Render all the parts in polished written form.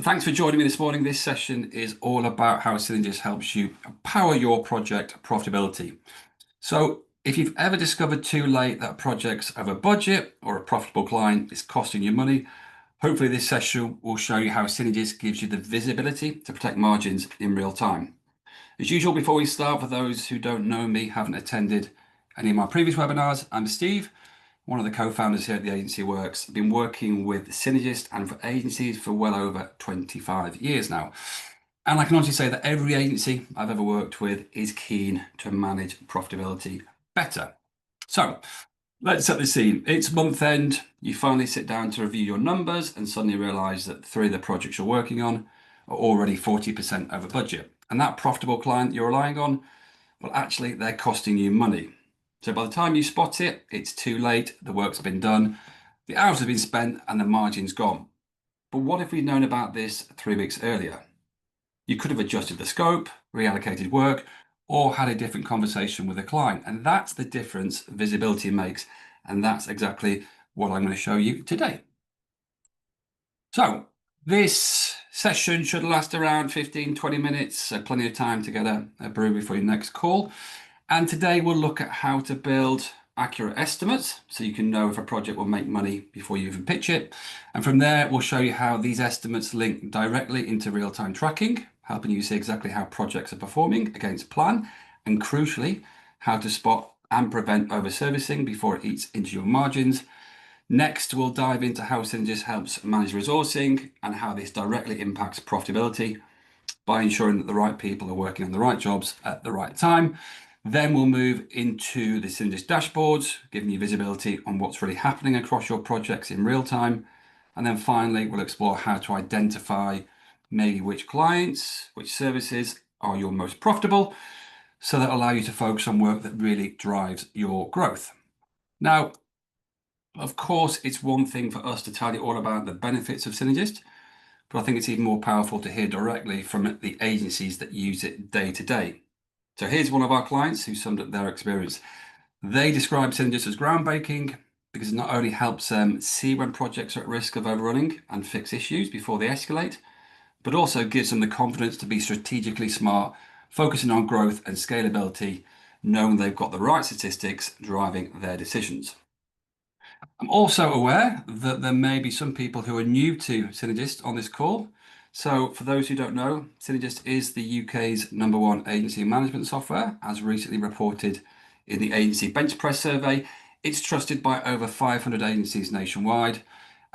Thanks for joining me this morning. This session is all about how Synergist helps you power your project profitability. So if you've ever discovered too late that project's over budget or a profitable client is costing you money, hopefully this session will show you how Synergist gives you the visibility to protect margins in real time. As usual, before we start, for those who don't know me, haven't attended any of my previous webinars, I'm Steve, one of the co-founders here at the Agency Works. I've been working with Synergist and for agencies for well over 25 years now. And I can honestly say that every agency I've ever worked with is keen to manage profitability better. So let's set the scene. It's month end. You finally sit down to review your numbers and suddenly realize that 3 of the projects you're working on are already 40% over budget. And that profitable client you're relying on, well, actually, they're costing you money. So by the time you spot it, it's too late, the work's been done, the hours have been spent, and the margin's gone. But what if we'd known about this 3 weeks earlier? You could have adjusted the scope, reallocated work, or had a different conversation with the client. And that's the difference visibility makes. And that's exactly what I'm going to show you today. So this session should last around 15-20 minutes, so plenty of time to get a brew before your next call. And today we'll look at how to build accurate estimates so you can know if a project will make money before you even pitch it. And from there, we'll show you how these estimates link directly into real-time tracking, helping you see exactly how projects are performing against plan, and crucially, how to spot and prevent over-servicing before it eats into your margins. Next, we'll dive into how Synergist helps manage resourcing and how this directly impacts profitability by ensuring that the right people are working on the right jobs at the right time. Then we'll move into the Synergist dashboards, giving you visibility on what's really happening across your projects in real time. And then finally, we'll explore how to identify maybe which clients, which services are your most profitable, so that allow you to focus on work that really drives your growth. Now, of course, it's one thing for us to tell you all about the benefits of Synergist, but I think it's even more powerful to hear directly from the agencies that use it day to day. So here's one of our clients who summed up their experience. They describe Synergist as groundbreaking because it not only helps them see when projects are at risk of overrunning and fix issues before they escalate, but also gives them the confidence to be strategically smart, focusing on growth and scalability, knowing they've got the right statistics driving their decisions. I'm also aware that there may be some people who are new to Synergist on this call. So for those who don't know, Synergist is the UK's #1 agency management software, as recently reported in the Agency Bench Press survey. It's trusted by over 500 agencies nationwide.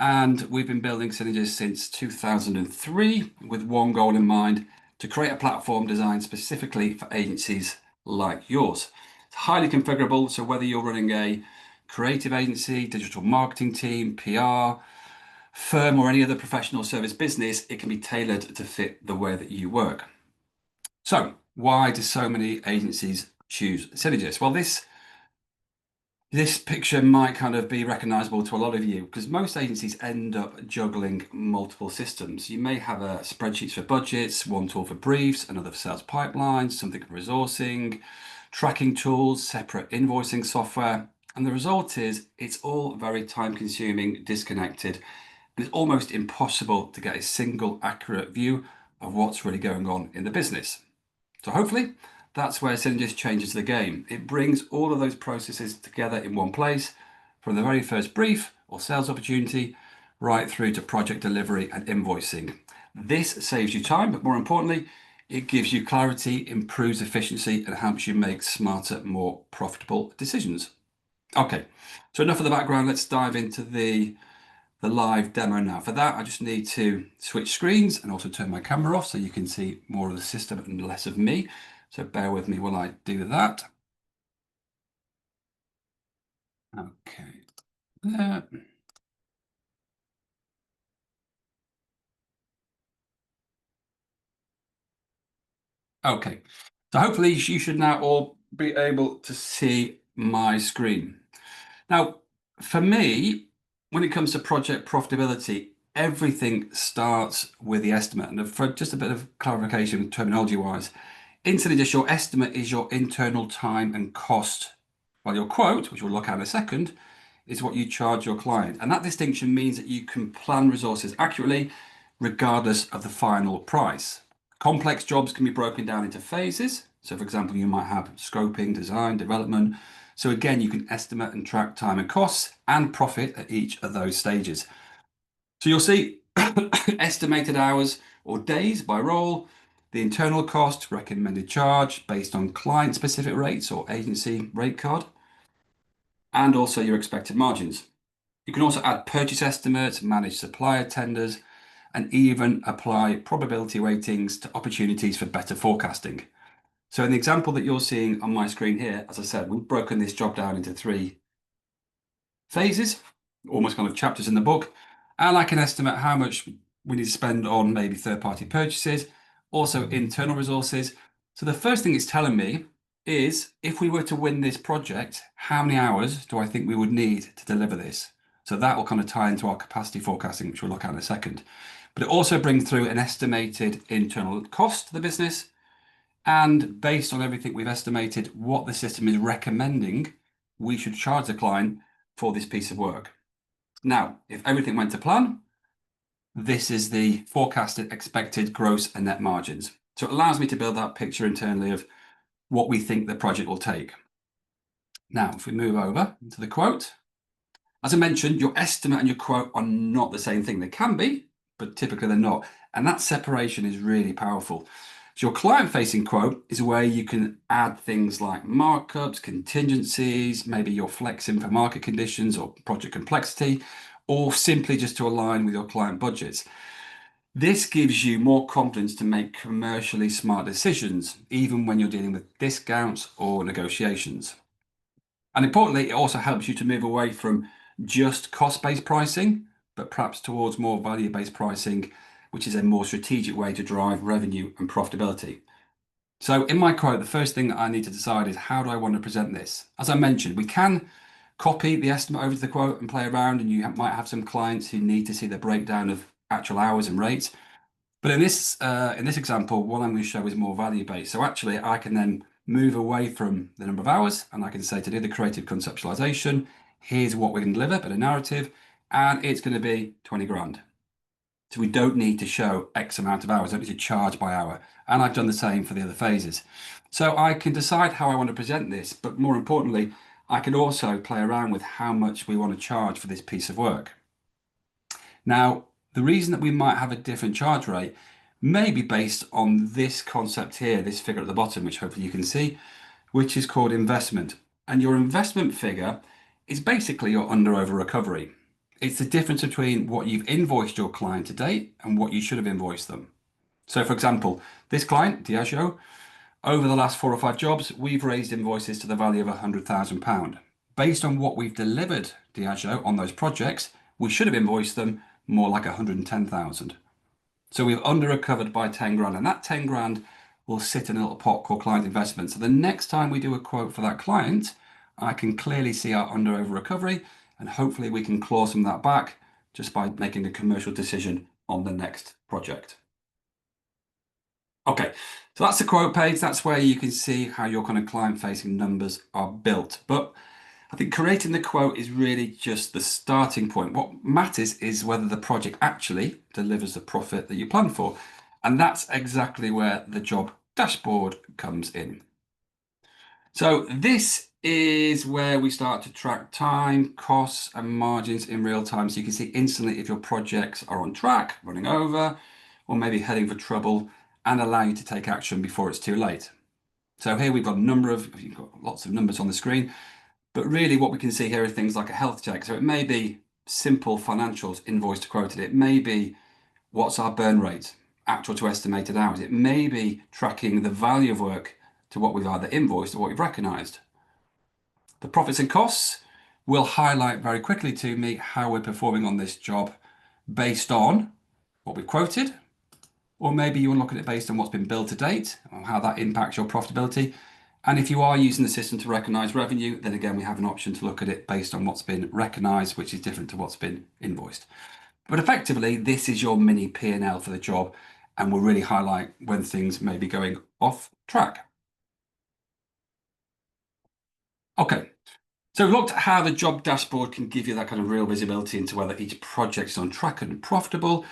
And we've been building Synergist since 2003 with one goal in mind: to create a platform designed specifically for agencies like yours. It's highly configurable, so whether you're running a creative agency, digital marketing team, PR, firm, or any other professional service business, it can be tailored to fit the way that you work. So why do so many agencies choose Synergist? Well, this picture might kind of be recognizable to a lot of you because most agencies end up juggling multiple systems. You may have a spreadsheets for budgets, one tool for briefs, another for sales pipelines, something for resourcing, tracking tools, separate invoicing software. And the result is it's all very time consuming, disconnected, and it's almost impossible to get a single accurate view of what's really going on in the business. So hopefully that's where Synergist changes the game. It brings all of those processes together in one place, from the very first brief or sales opportunity right through to project delivery and invoicing. This saves you time, but more importantly, it gives you clarity, improves efficiency, and helps you make smarter, more profitable decisions. Okay, so enough of the background. Let's dive into the live demo now. For that, I just need to switch screens and also turn my camera off so you can see more of the system and less of me. So bear with me while I do that. Okay, there. Okay, so hopefully you should now all be able to see my screen. Now, for me, when it comes to project profitability, everything starts with the estimate. And for just a bit of clarification terminology-wise, in Synergist, your estimate is your internal time and cost, while your quote, which we'll look at in a second, is what you charge your client. And that distinction means that you can plan resources accurately, regardless of the final price. Complex jobs can be broken down into phases. So, for example, you might have scoping, design, development. So, again, you can estimate and track time and costs and profit at each of those stages. So, you'll see estimated hours or days by role, the internal cost, recommended charge based on client specific rates or agency rate card, and also your expected margins. You can also add purchase estimates, manage supplier tenders, and even apply probability weightings to opportunities for better forecasting. So in the example that you're seeing on my screen here, as I said, we've broken this job down into 3 phases, almost kind of chapters in the book, and I can estimate how much we need to spend on maybe third-party purchases, also internal resources. So the first thing it's telling me is if we were to win this project, how many hours do I think we would need to deliver this? So that will kind of tie into our capacity forecasting, which we'll look at in a second. But it also brings through an estimated internal cost to the business, and based on everything we've estimated, what the system is recommending we should charge the client for this piece of work. Now, if everything went to plan, this is the forecasted expected gross and net margins. So it allows me to build that picture internally of what we think the project will take. Now, if we move over to the quote, as I mentioned, your estimate and your quote are not the same thing. They can be, but typically they're not. And that separation is really powerful. So your client-facing quote is where you can add things like markups, contingencies, maybe you're flexing for market conditions or project complexity, or simply just to align with your client budgets. This gives you more confidence to make commercially smart decisions, even when you're dealing with discounts or negotiations. And importantly, it also helps you to move away from just cost-based pricing, but perhaps towards more value-based pricing, which is a more strategic way to drive revenue and profitability. So in my quote, the first thing that I need to decide is how do I want to present this? As I mentioned, we can copy the estimate over to the quote and play around, and you might have some clients who need to see the breakdown of actual hours and rates. But in this example, what I'm going to show is more value-based. So actually, I can then move away from the number of hours, and I can say to do the creative conceptualization, here's what we can deliver, but a narrative, and it's going to be 20 grand. So we don't need to show X amount of hours, I don't need to charge by hour. And I've done the same for the other phases. So I can decide how I want to present this, but more importantly, I can also play around with how much we want to charge for this piece of work. Now, the reason that we might have a different charge rate may be based on this concept here, this figure at the bottom, which hopefully you can see, which is called investment. And your investment figure is basically your under-over recovery. It's the difference between what you've invoiced your client to date and what you should have invoiced them. So for example, this client, Diageo, over the last 4 or 5 jobs, we've raised invoices to the value of £100,000. Based on what we've delivered Diageo on those projects, we should have invoiced them more like 110,000. So we've under recovered by 10 grand, and that 10 grand will sit in a little pot called client investment. So the next time we do a quote for that client, I can clearly see our under over recovery, and hopefully we can claw some of that back just by making a commercial decision on the next project. Okay, so that's the quote page. That's where you can see how your kind of client-facing numbers are built. But I think creating the quote is really just the starting point. What matters is whether the project actually delivers the profit that you plan for. And that's exactly where the job dashboard comes in. So this is where we start to track time, costs, and margins in real time. So you can see instantly if your projects are on track, running over, or maybe heading for trouble, and allow you to take action before it's too late. So here we've got you've got lots of numbers on the screen, but really what we can see here are things like a health check. So it may be simple financials, invoiced to quoted. It may be what's our burn rate, actual to estimated hours. It may be tracking the value of work to what we've either invoiced or what we've recognized. The profits and costs will highlight very quickly to me how we're performing on this job based on what we've quoted, or maybe you want to look at it based on what's been billed to date and how that impacts your profitability. And if you are using the system to recognize revenue, then again, we have an option to look at it based on what's been recognized, which is different to what's been invoiced. But effectively, this is your mini P&L for the job and will really highlight when things may be going off track. Okay, so we've looked at how the job dashboard can give you that kind of real visibility into whether each project is on track and profitable.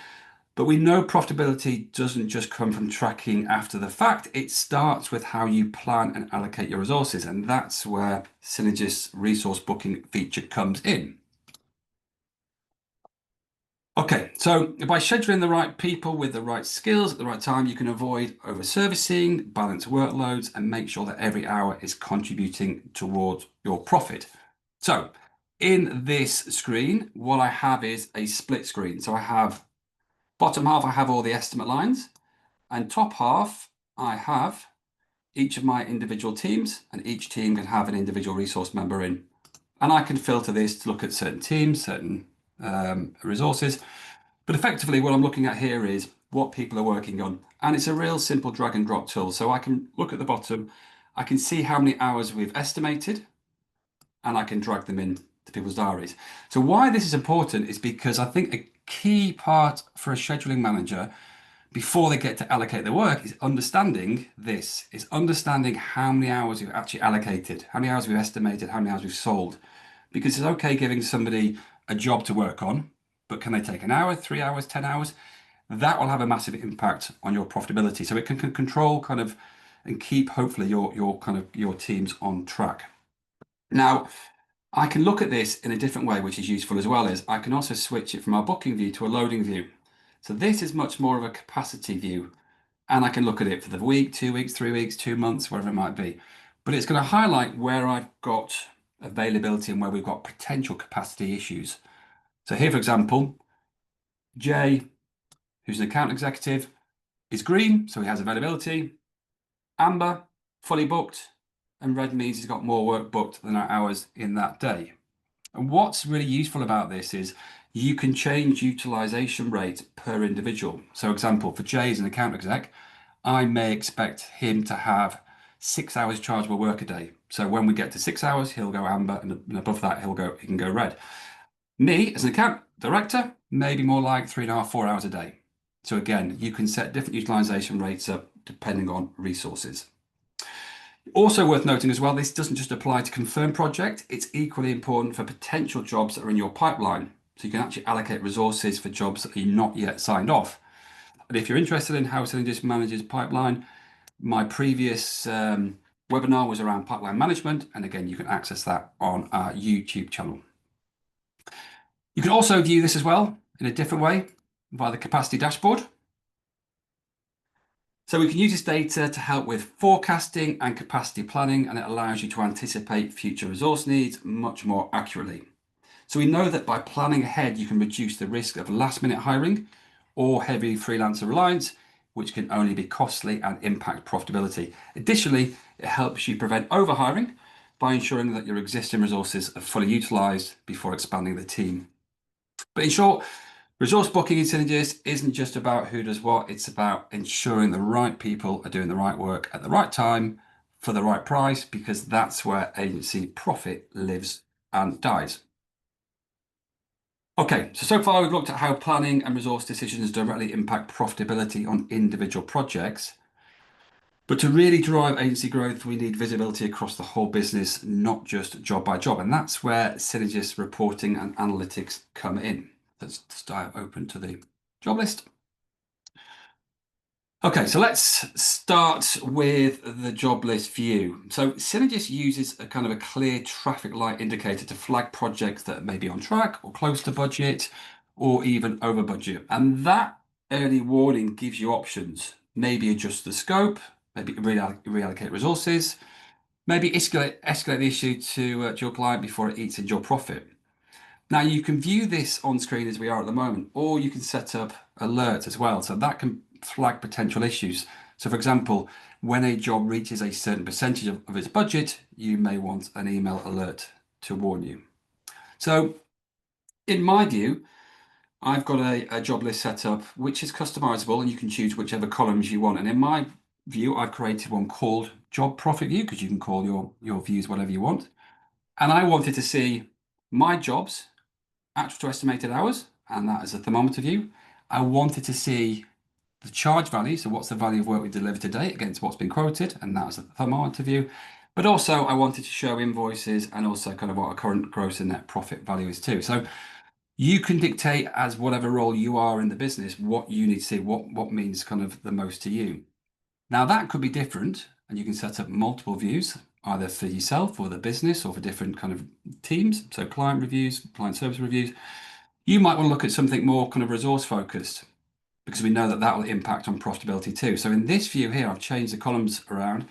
But we know profitability doesn't just come from tracking after the fact. It starts with how you plan and allocate your resources. And that's where Synergist's resource booking feature comes in. Okay, so by scheduling the right people with the right skills at the right time, you can avoid over-servicing, balance workloads, and make sure that every hour is contributing towards your profit. So in this screen, what I have is a split screen. So I have bottom half, I have all the estimate lines, and top half, I have each of my individual teams, and each team can have an individual resource member in. And I can filter this to look at certain teams, certain resources. But effectively, what I'm looking at here is what people are working on. And it's a real simple drag and drop tool. So I can look at the bottom, I can see how many hours we've estimated, and I can drag them in to people's diaries. So why this is important is because I think a key part for a scheduling manager before they get to allocate their work is understanding this, is understanding how many hours we've actually allocated, how many hours we've estimated, how many hours we've sold. Because it's okay giving somebody a job to work on, but can they take an hour, 3 hours, 10 hours? That will have a massive impact on your profitability. So it can control kind of and keep hopefully your teams on track. Now, I can look at this in a different way, which is useful as well, is I can also switch it from our booking view to a loading view. So this is much more of a capacity view, and I can look at it for the week, 2 weeks, 3 weeks, 2 months, whatever it might be. But it's going to highlight where I've got availability and where we've got potential capacity issues. So here, for example, Jay, who's an account executive, is green, so he has availability. Amber, fully booked, and red means he's got more work booked than our hours in that day. And what's really useful about this is you can change utilization rate per individual. So example, for Jay as an account exec, I may expect him to have 6 hours chargeable work a day. So when we get to 6 hours, he'll go amber, and above that, he can go red. Me as an account director, maybe more like 3.5, 4 hours a day. So again, you can set different utilization rates up depending on resources. Also worth noting as well, this doesn't just apply to confirmed project, it's equally important for potential jobs that are in your pipeline. So you can actually allocate resources for jobs that are not yet signed off. And if you're interested in how Synergist manages pipeline, my previous webinar was around pipeline management. And again, you can access that on our YouTube channel. You can also view this as well in a different way via the capacity dashboard. So we can use this data to help with forecasting and capacity planning, and it allows you to anticipate future resource needs much more accurately. So we know that by planning ahead, you can reduce the risk of last minute hiring or heavy freelancer reliance, which can only be costly and impact profitability. Additionally, it helps you prevent overhiring by ensuring that your existing resources are fully utilized before expanding the team. But in short, resource booking in Synergist isn't just about who does what, it's about ensuring the right people are doing the right work at the right time for the right price, because that's where agency profit lives and dies. Okay, so far we've looked at how planning and resource decisions directly impact profitability on individual projects. But to really drive agency growth, we need visibility across the whole business, not just job by job. And that's where Synergist reporting and analytics come in. Let's dive open to the job list. Okay, so let's start with the job list view. So Synergist uses a kind of a clear traffic light indicator to flag projects that may be on track or close to budget or even over budget. And that early warning gives you options. Maybe adjust the scope, maybe reallocate resources, maybe escalate the issue to your client before it eats into your profit. Now you can view this on screen as we are at the moment, or you can set up alerts as well. So that can flag potential issues. So for example, when a job reaches a certain percentage of its budget, you may want an email alert to warn you. So in my view, I've got a job list set up, which is customizable, and you can choose whichever columns you want. And in my view, I've created one called job profit view, because you can call your views whatever you want. And I wanted to see my jobs actual to estimated hours, and that is a thermometer view. I wanted to see the charge value, so what's the value of work we delivered today against what's been quoted, and that was a thermometer view. But also I wanted to show invoices and also kind of what our current gross and net profit value is too. So You can dictate as whatever role you are in the business, what you need to see, what means kind of the most to you. Now that could be different, and you can set up multiple views, either for yourself or the business or for different kind of teams. So client reviews, client service reviews. You might want to look at something more kind of resource focused because we know that that will impact on profitability too. So in this view here, I've changed the columns around,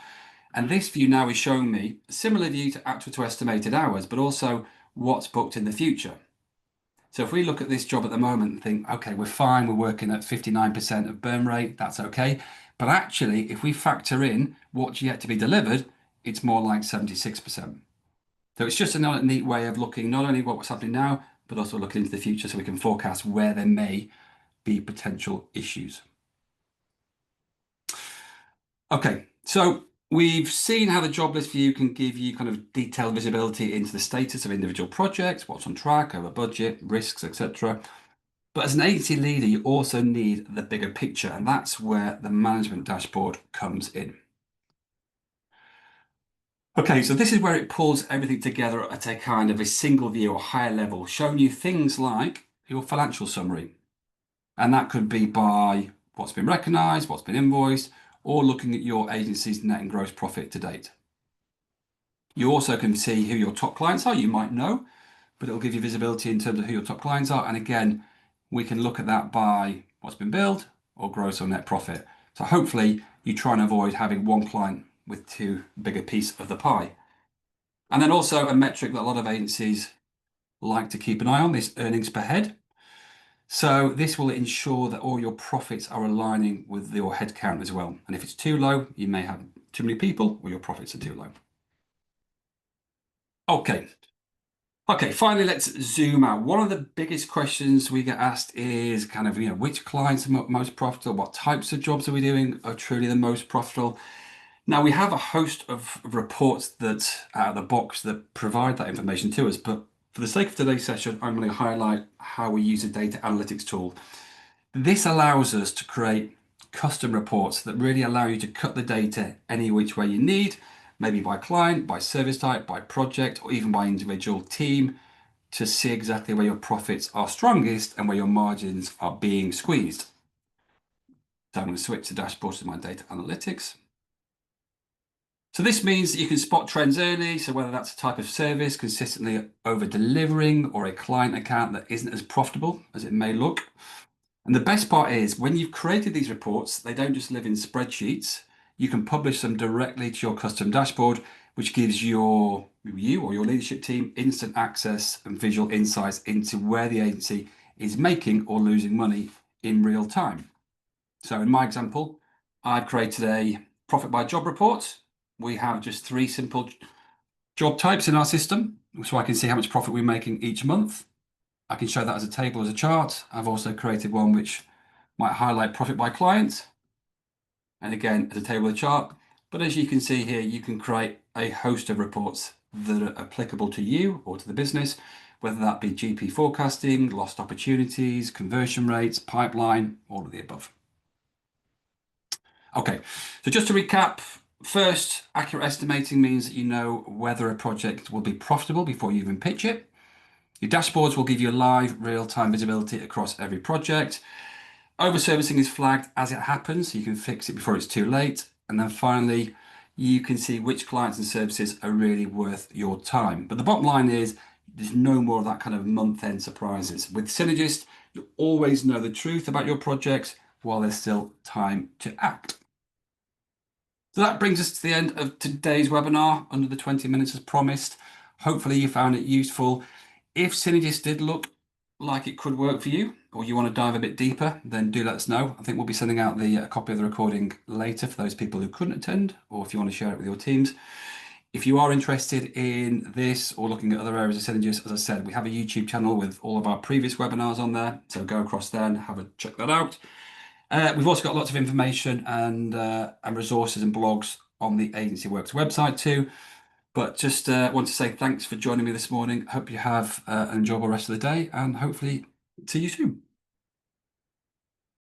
and this view now is showing me a similar view to actual to estimated hours, but also what's booked in the future. So if we look at this job at the moment and think, okay, we're fine, we're working at 59% of burn rate, that's okay. But actually, if we factor in what's yet to be delivered, it's more like 76%. So it's just a neat way of looking not only what's happening now, but also looking into the future so we can forecast where there may be potential issues. Okay, so we've seen how the job list view can give you kind of detailed visibility into the status of individual projects, what's on track, over budget, risks, etc. But as an agency leader, you also need the bigger picture, and that's where the management dashboard comes in. Okay, so this is where it pulls everything together at a kind of a single view or higher level, showing you things like your financial summary. And that could be by what's been recognized, what's been invoiced, or looking at your agency's net and gross profit to date. You also can see who your top clients are. You might know, but it'll give you visibility in terms of who your top clients are. And again, we can look at that by what's been billed or gross or net profit. So hopefully you try and avoid having one client with too big a piece of the pie. And then also a metric that a lot of agencies like to keep an eye on, this earnings per head. So this will ensure that all your profits are aligning with your headcount as well. And if it's too low, you may have too many people or your profits are too low. Okay. Okay, finally, let's zoom out. One of the biggest questions we get asked is kind of, which clients are most profitable? What types of jobs are we doing are truly the most profitable? Now, we have a host of reports that out of the box that provide that information to us, but for the sake of today's session, I'm going to highlight how we use a data analytics tool. This allows us to create custom reports that really allow you to cut the data any which way you need, maybe by client, by service type, by project, or even by individual team, to see exactly where your profits are strongest and where your margins are being squeezed. So I'm going to switch the dashboard to my data analytics. So this means that you can spot trends early. So whether that's a type of service consistently over delivering or a client account that isn't as profitable as it may look. And the best part is when you've created these reports, they don't just live in spreadsheets. You can publish them directly to your custom dashboard, which gives you or your leadership team instant access and visual insights into where the agency is making or losing money in real time. So in my example, I've created a profit by job report. We have just 3 simple job types in our system, so I can see how much profit we're making each month. I can show that as a table, as a chart. I've also created one which might highlight profit by client. And again, as a table, a chart. But as you can see here, you can create a host of reports that are applicable to you or to the business, whether that be GP forecasting, lost opportunities, conversion rates, pipeline, all of the above. Okay, so just to recap, first, accurate estimating means that you know whether a project will be profitable before you even pitch it. Your dashboards will give you live, real-time visibility across every project. Over-servicing is flagged as it happens, so you can fix it before it's too late. And then finally, you can see which clients and services are really worth your time. But the bottom line is there's no more of that kind of month-end surprises. With Synergist, you always know the truth about your projects while there's still time to act. So that brings us to the end of today's webinar, under the 20 minutes as promised. Hopefully you found it useful. If Synergist did look like it could work for you, or you want to dive a bit deeper, then do let us know. I think we'll be sending out a copy of the recording later for those people who couldn't attend, or if you want to share it with your teams. If you are interested in this or looking at other areas of Synergist, as I said, we have a YouTube channel with all of our previous webinars on there. So go across there and have a check that out. We've also got lots of information and resources and blogs on the Agency Works website too. But just want to say thanks for joining me this morning. Hope you have an enjoyable rest of the day and hopefully see you soon.